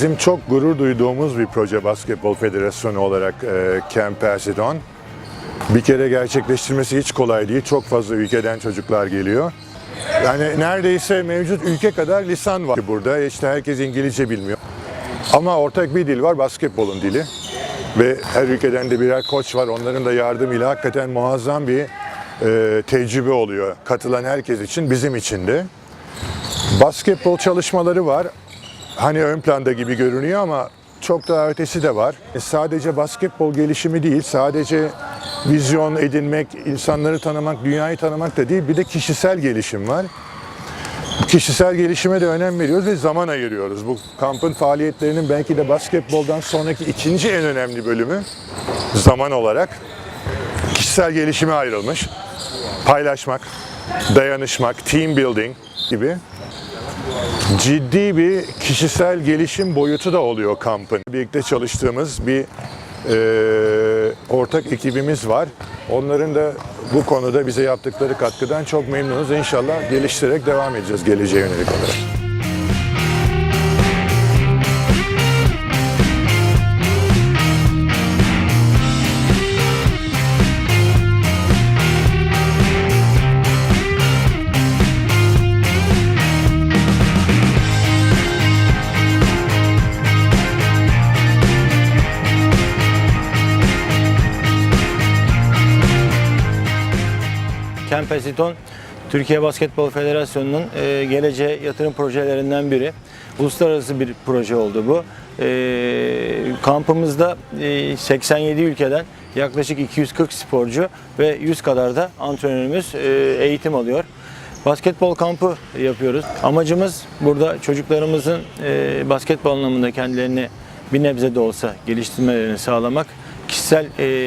Bizim çok gurur duyduğumuz bir proje Basketbol Federasyonu olarak Camp Persidon. Bir kere gerçekleştirmesi hiç kolay değil. Çok fazla ülkeden çocuklar geliyor. Yani neredeyse mevcut ülke kadar lisan var burada. İşte herkes İngilizce bilmiyor. Ama ortak bir dil var, basketbolun dili. Ve her ülkeden de birer koç var. Onların da yardımıyla hakikaten muazzam bir tecrübe oluyor. Katılan herkes için, bizim için de. Basketbol çalışmaları var. Hani ön planda gibi görünüyor ama çok daha ötesi de var. Sadece basketbol gelişimi değil, sadece vizyon edinmek, insanları tanımak, dünyayı tanımak da değil, bir de kişisel gelişim var. Kişisel gelişime de önem veriyoruz ve zaman ayırıyoruz. Bu kampın faaliyetlerinin belki de basketboldan sonraki ikinci en önemli bölümü zaman olarak kişisel gelişime ayrılmış. Paylaşmak, dayanışmak, team building gibi ciddi bir kişisel gelişim boyutu da oluyor kampın. Birlikte çalıştığımız bir ortak ekibimiz var. Onların da bu konuda bize yaptıkları katkıdan çok memnunuz. İnşallah geliştirerek devam edeceğiz geleceğe yönelik olarak. Camp Persidon, Türkiye Basketbol Federasyonu'nun geleceğe yatırım projelerinden biri. Uluslararası bir proje oldu bu. Kampımızda 87 ülkeden yaklaşık 240 sporcu ve 100 kadar da antrenörümüz eğitim alıyor. Basketbol kampı yapıyoruz. Amacımız burada çocuklarımızın basketbol anlamında kendilerini bir nebze de olsa geliştirmelerini sağlamak, kişisel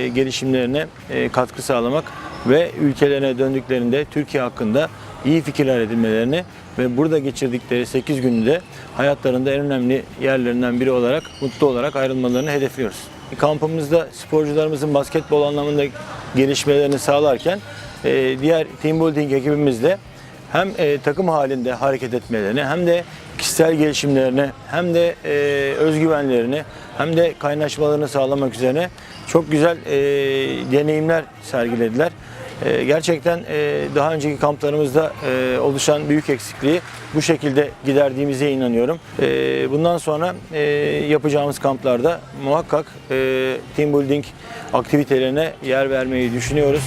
gelişimlerine katkı sağlamak ve ülkelerine döndüklerinde Türkiye hakkında iyi fikirler edinmelerini ve burada geçirdikleri 8 günü de hayatlarında en önemli yerlerinden biri olarak, mutlu olarak ayrılmalarını hedefliyoruz. Kampımızda sporcularımızın basketbol anlamında gelişmelerini sağlarken diğer team building ekibimizle hem takım halinde hareket etmelerini hem de kişisel gelişimlerini hem de özgüvenlerini hem de kaynaşmalarını sağlamak üzerine çok güzel deneyimler sergilediler. Gerçekten daha önceki kamplarımızda oluşan büyük eksikliği bu şekilde giderdiğimize inanıyorum. Bundan sonra yapacağımız kamplarda muhakkak team building aktivitelerine yer vermeyi düşünüyoruz.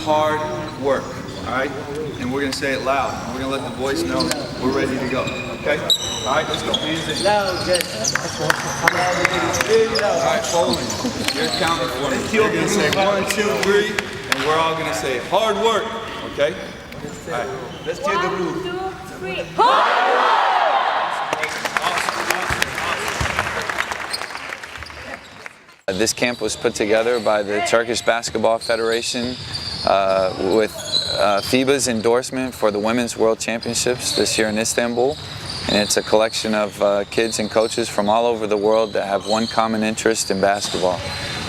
Hard work, all right? And we're gonna say it loud. We're gonna let the boys know we're ready to go, okay? All right, let's go. Hands in. Loud, Jess. All right, Foley, you're counting for me. You're gonna say 1, 2, 3, and we're all gonna say hard work, okay? All right, let's tear the roof. 1, 2, 3, hard work! This camp was put together by the Turkish Basketball Federation with FIBA's endorsement for the Women's World Championships this year in Istanbul. And it's a collection of kids and coaches from all over the world that have one common interest in basketball.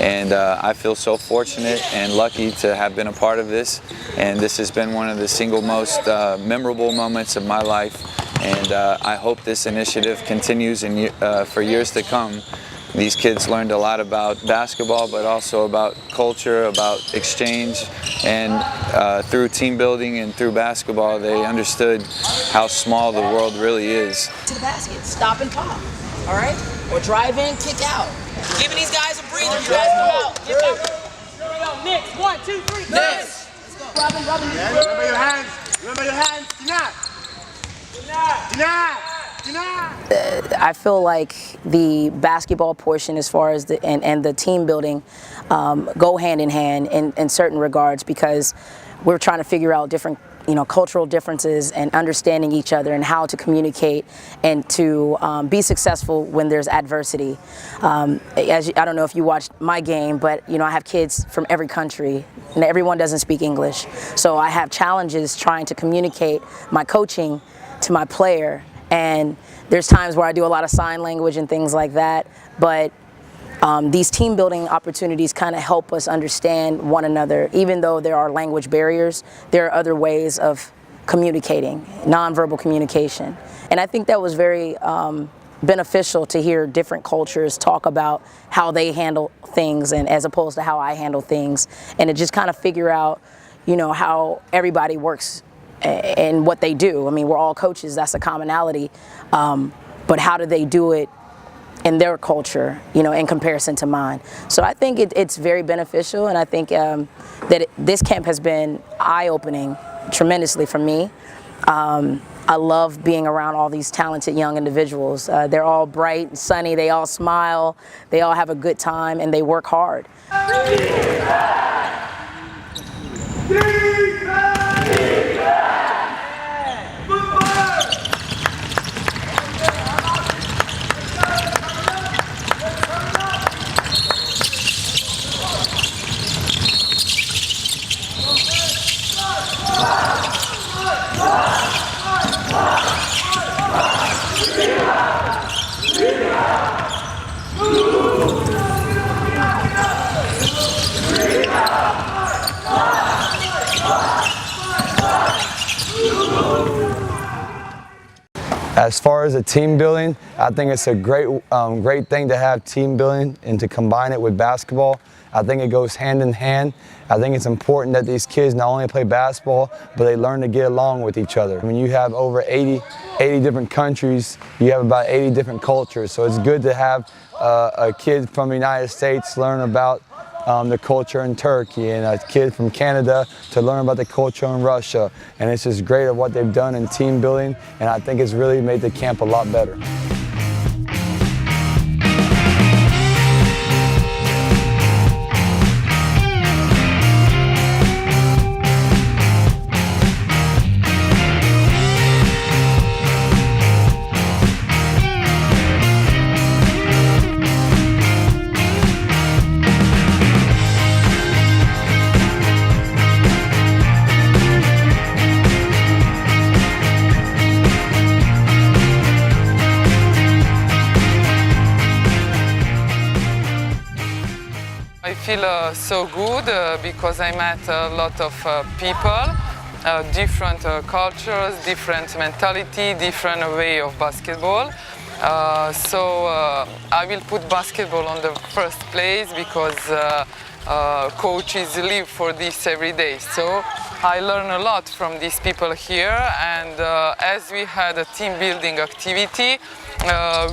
And I feel so fortunate and lucky to have been a part of this. And this has been one of the single most memorable moments of my life. And I hope this initiative continues for years to come. These kids learned a lot about basketball, but also about culture, about exchange, and through team building and through basketball, they understood how small the world really is. To the basket, stop and pop, all right? Or drive in, kick out. Giving these guys a breather, you guys come out. Get out. Here we go, Knicks, 1, 2, 3, Knicks. Let's go. Robin. Remember your hands, Deny. I feel like the basketball portion as far as and the team building go hand in hand in certain regards, because we're trying to figure out different cultural differences and understanding each other and how to communicate and to be successful when there's adversity. I don't know if you watched my game, but I have kids from every country and everyone doesn't speak English. So I have challenges trying to communicate my coaching to my player, and there's times where I do a lot of sign language and things like that, but these team building opportunities kind of help us understand one another. Even though there are language barriers, there are other ways of communicating, nonverbal communication. And I think that was very beneficial to hear different cultures talk about how they handle things, and as opposed to how I handle things, and to just kind of figure out, you know, how everybody works and what they do. I mean, we're all coaches, that's a commonality, but how do they do it in their culture, you know, in comparison to mine? So I think it's very beneficial, and I think that this camp has been eye-opening tremendously for me. I love being around all these talented young individuals. They're all bright and sunny, they all smile, they all have a good time, and they work hard. As far as the team building, I think it's a great thing to have team building and to combine it with basketball. I think it goes hand in hand. I think it's important that these kids not only play basketball, but they learn to get along with each other. When you have over 80 different countries, you have about 80 different cultures. So it's good to have a kid from the United States learn about the culture in Turkey, and a kid from Canada to learn about the culture in Russia. And it's just great at what they've done in team building, and I think it's really made the camp a lot better. I feel so good because I met a lot of people, different cultures, different mentality, different way of basketball. So I will put basketball on the first place because coaches live for this every day. So I learn a lot from these people here, and as we had a team building activity,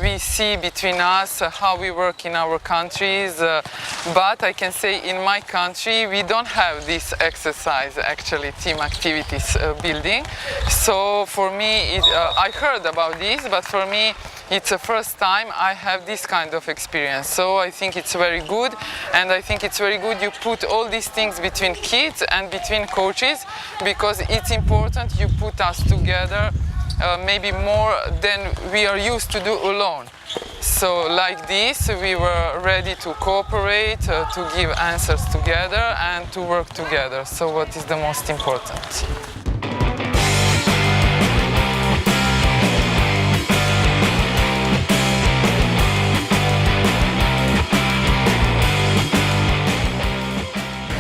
we see between us how we work in our countries, but I can say in my country we don't have this exercise, actually team activities building. So for me, I heard about this, but for me it's the first time I have this kind of experience. So I think it's very good, and I think it's very good you put all these things between kids and between coaches, because it's important you put us together maybe more than we are used to do alone. So like this, we were ready to cooperate, to give answers together and to work together. So what is the most important?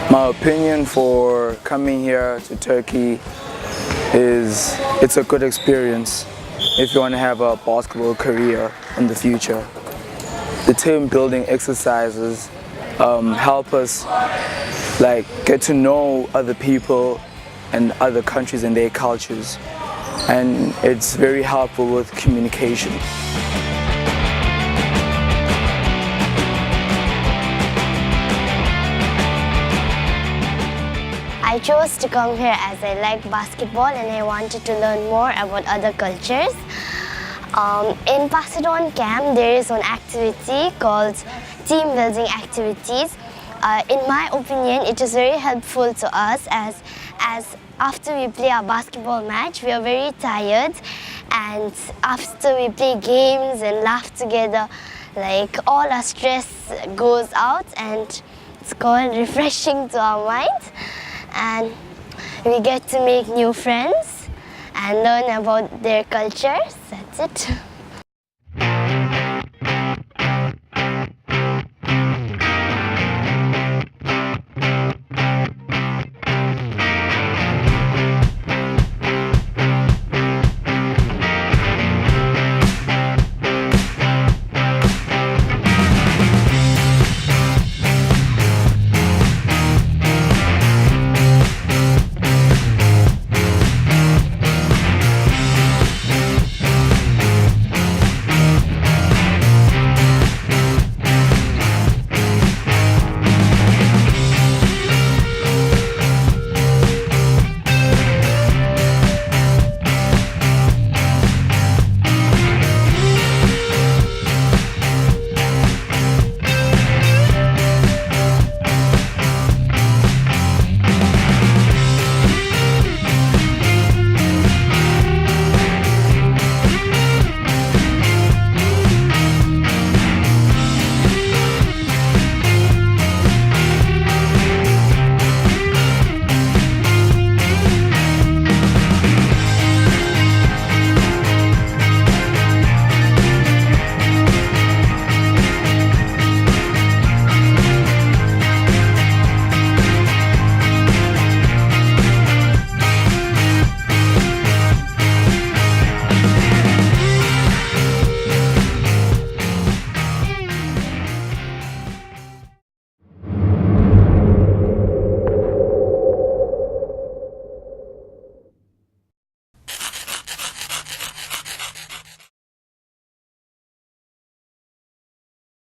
My opinion for coming here to Turkey is it's a good experience if you want to have a basketball career in the future. The team building exercises help us get to know other people and other countries and their cultures, and it's very helpful with communication. I chose to come here as I like basketball and I wanted to learn more about other cultures. In Pasadon camp, there is one activity called team building activities. In my opinion, it is very helpful to us as after we play a basketball match, we are very tired, and after we play games and laugh together, all our stress goes out, and it's called refreshing to our mind. And we get to make new friends and learn about their cultures. That's it.